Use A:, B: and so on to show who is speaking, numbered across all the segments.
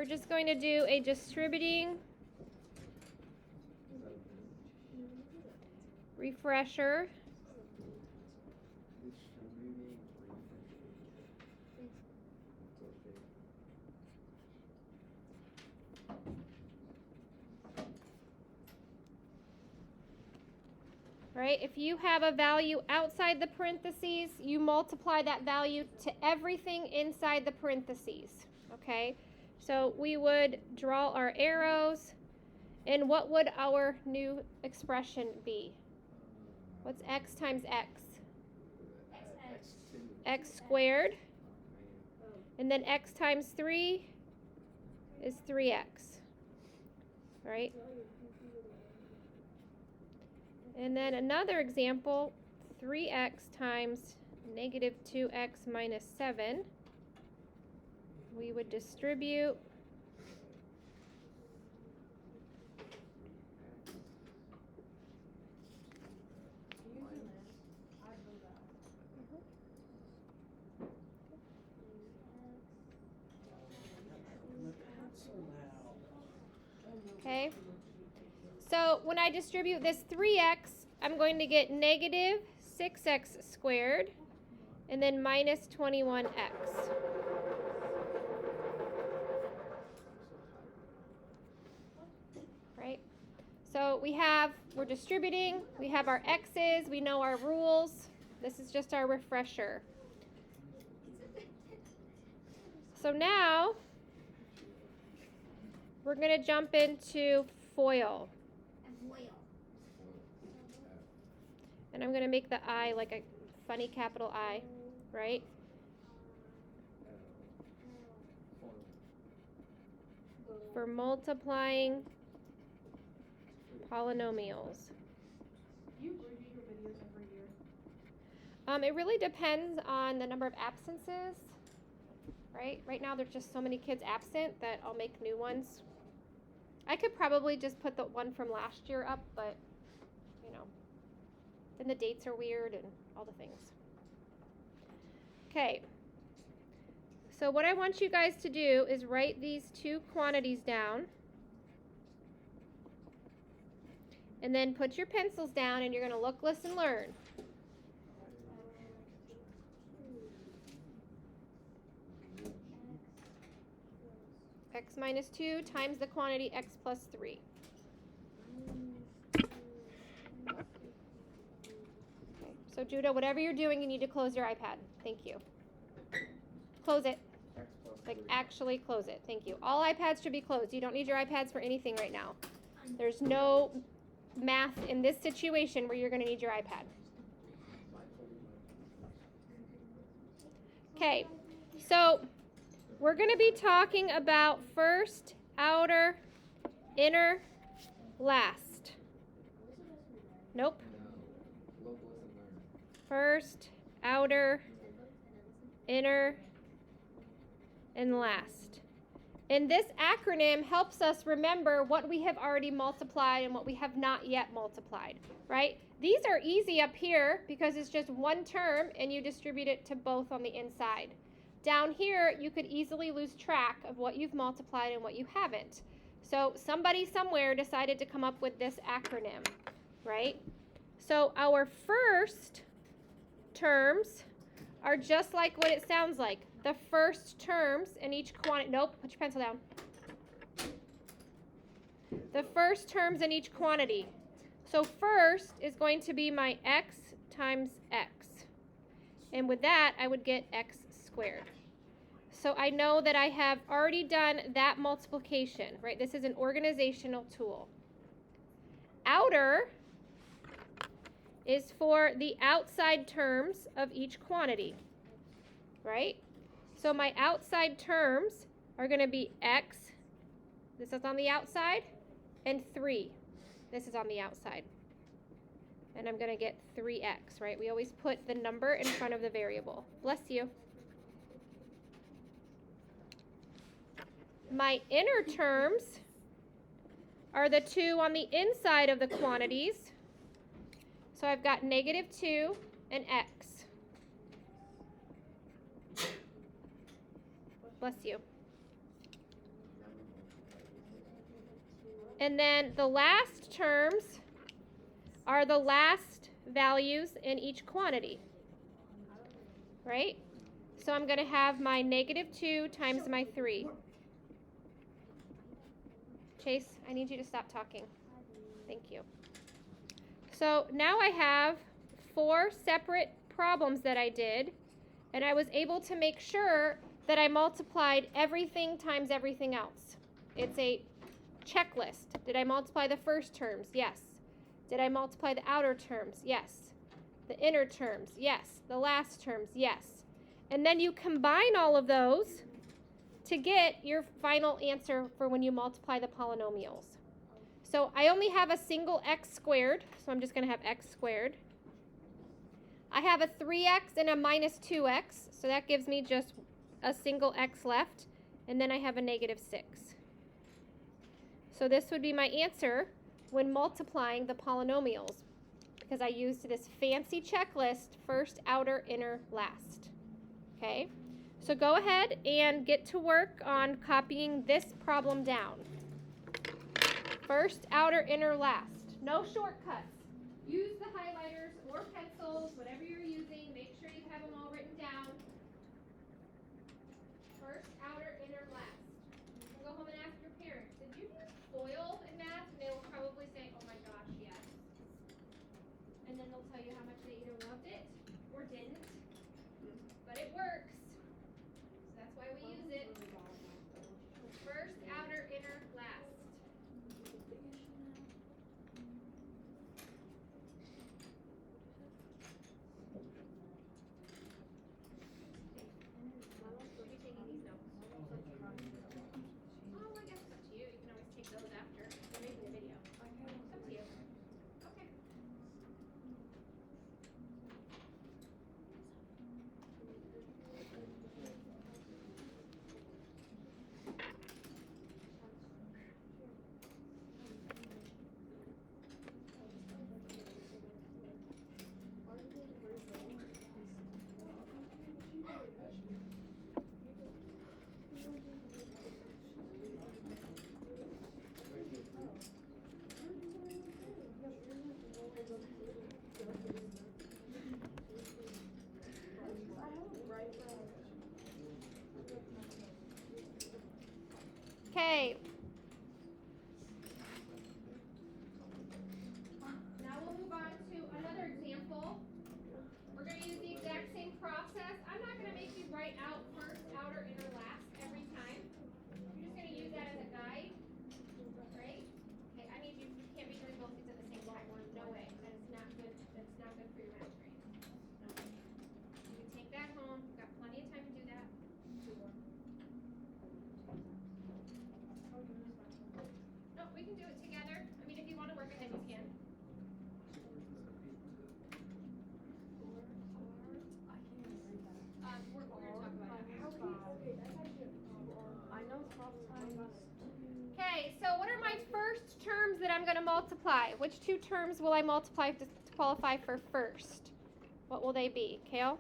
A: we're just going to do a distributing refresher. Right? If you have a value outside the parentheses, you multiply that value to everything inside the parentheses. Okay? So we would draw our arrows, and what would our new expression be? What's x times x? X squared. And then x times 3 is 3x. Right? And then another example, 3x times negative 2x minus 7. We would distribute okay. So when I distribute this 3x, I'm going to get negative 6x squared and then minus 21x. Right? So we're distributing, we have our x's, we know our rules. This is just our refresher. So now we're going to jump into FOIL. And I'm going to make the I like a funny capital I, right? For multiplying polynomials.
B: Do you review your videos every year?
A: It really depends on the number of absences, right? Right now there's just so many kids absent that I'll make new ones. I could probably just put the one from last year up, but you know, then the dates are weird and all the things. Okay. So what I want you guys to do is write these two quantities down. And then put your pencils down and you're going to look, listen, learn. X minus 2 times the quantity x plus 3. Okay. So Judah, whatever you're doing, you need to close your iPad. Thank you. Close it. Like actually close it. Thank you. All iPads should be closed. You don't need your iPads for anything right now. There's no math in this situation where you're going to need your iPad. Okay, so we're going to be talking about first, outer, inner, last. Nope. First, outer, inner, and last. And this acronym helps us remember what we have already multiplied and what we have not yet multiplied, right? These are easy up here because it's just one term and you distribute it to both on the inside. Down here, you could easily lose track of what you've multiplied and what you haven't. So somebody somewhere decided to come up with this acronym, right? So our first terms are just like what it sounds like. The first terms in each quantity, nope, put your pencil down. The first terms in each quantity. So first is going to be my x times x. And with that, I would get x squared. So I know that I have already done that multiplication, right? This is an organizational tool. Outer is for the outside terms of each quantity, right? So my outside terms are going to be x, this is on the outside, and 3, this is on the outside. And I'm going to get 3x, right? We always put the number in front of the variable. Bless you. My inner terms are the two on the inside of the quantities. So I've got negative 2 and x. Bless you. And then the last terms are the last values in each quantity, right? So I'm going to have my -2 times my 3. Chase, I need you to stop talking. Thank you. So now I have 4 separate problems that I did, and I was able to make sure that I multiplied everything times everything else. It's a checklist. Did I multiply the first terms? Yes. Did I multiply the outer terms? Yes. The inner terms? Yes. The last terms? Yes. And then you combine all of those to get your final answer for when you multiply the polynomials. So I only have a single x squared, so I'm just going to have x squared. I have a 3x and a -2x, so that gives me just a single x left, and then I have a -6. So this would be my answer when multiplying the polynomials, because I used this fancy checklist: first, outer, inner, last. Okay, so go ahead and get to work on copying this problem down. First, outer, inner, last. No shortcuts. Use the highlighters or pencils, whatever you're using. Make sure you have them all written down. First, outer, inner, last. You can go home and ask your parents, did you use FOIL in math? And they will probably say, oh my gosh, yes. And then they'll tell you how much they either loved it or didn't. But it works. So that's why we use it. First, outer, inner, last. Oh, I guess it's up to you. You can always take those after you're making the video. It's up to you. Okay. Okay. Now we'll move on to another example. We're going to use the exact same process. I'm not going to make you write out first, outer, inner, last every time. You're just going to use that as a guide, right? Okay, I need you can't be doing both these at the same time. No way. That is not good. That's not good for your math brain. No. You can take that home. You've got plenty of time to do that. No, we can do it together. I mean, if you want to work ahead, you can. We're going to talk about it. Okay, so what are my first terms that I'm going to multiply? Which 2 terms will I multiply to qualify for first? What will they be, Kale?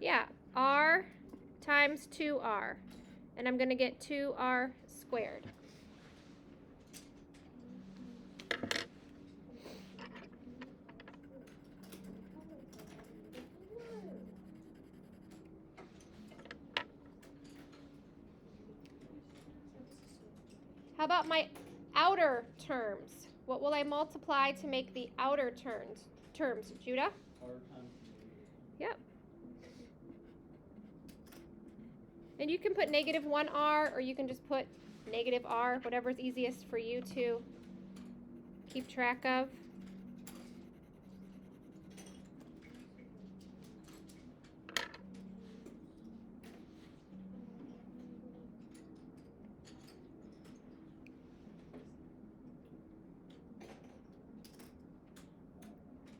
A: Yeah, r times 2r. And I'm going to get 2r squared. How about my outer terms? What will I multiply to make the outer terms? Judah?
C: R times
A: Yep. And you can put -1r, or you can just put -r, whatever's easiest for you to keep track of.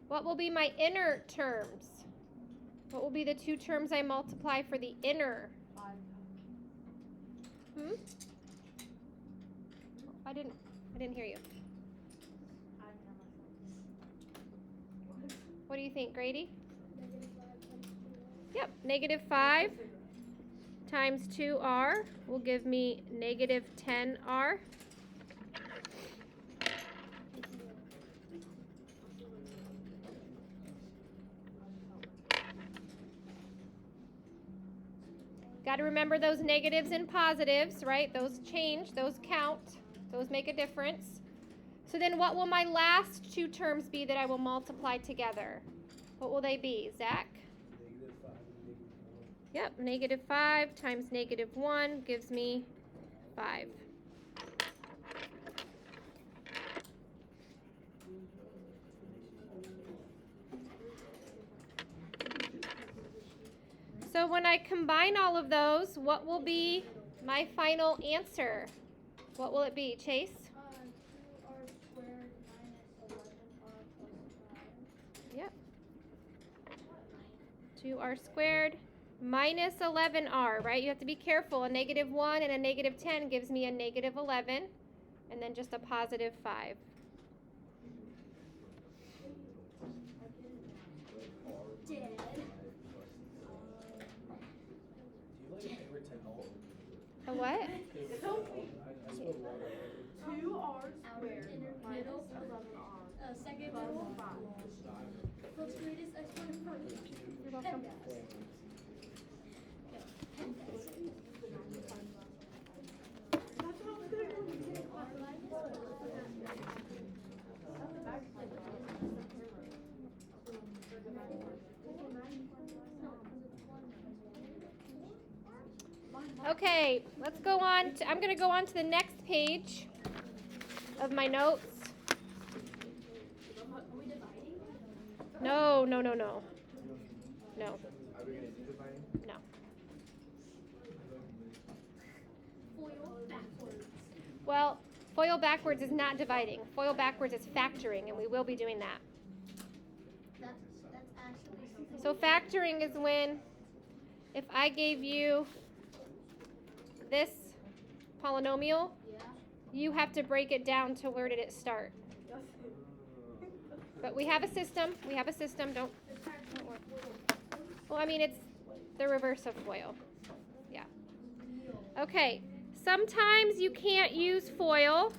A: What will be my inner terms? What will be the 2 terms I multiply for the inner? I didn't hear you. What do you think, Grady? Yep, -5 times 2r will give me -10r. Got to remember those negatives and positives, right? Those change, those count, those make a difference. So then what will my last two terms be that I will multiply together? What will they be, Zach? Yep, -5 times -1 gives me 5. So when I combine all of those, what will be my final answer? What will it be, Chase?
B: 2r squared minus 11r plus 5.
A: Yep. 2r squared minus 11r, right? You have to be careful. A -1 and a -10 gives me a -11, and then just a +5. A what?
B: 2r squared minus 11r
C: Second
B: plus
C: rule.
B: 5.
C: Plus greatest exponent.
A: You're welcome. Okay, let's go on to, I'm going to go on to the next page of my notes. No. No.
D: Are we going to do dividing?
A: No.
C: Foil backwards.
A: Well, FOIL backwards is not dividing. FOIL backwards is factoring, and we will be doing that.
C: That's actually
A: So factoring is when, if I gave you this polynomial, you have to break it down to where did it start. But we have a system. Don't worry. Well, I mean, it's the reverse of FOIL. Yeah. Okay. Sometimes you can't use FOIL.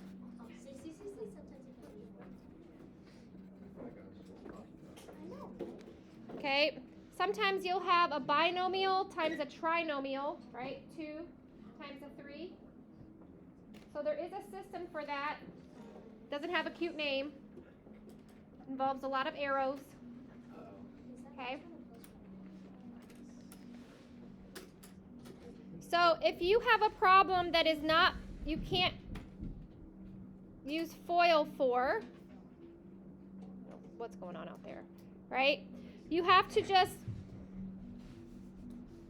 A: Okay. Sometimes you'll have a binomial times a trinomial, right? 2 times a 3. So there is a system for that. Doesn't have a cute name. Involves a lot of arrows. Okay. So if you have a problem that is not, you can't use FOIL for, what's going on out there, right? You have to just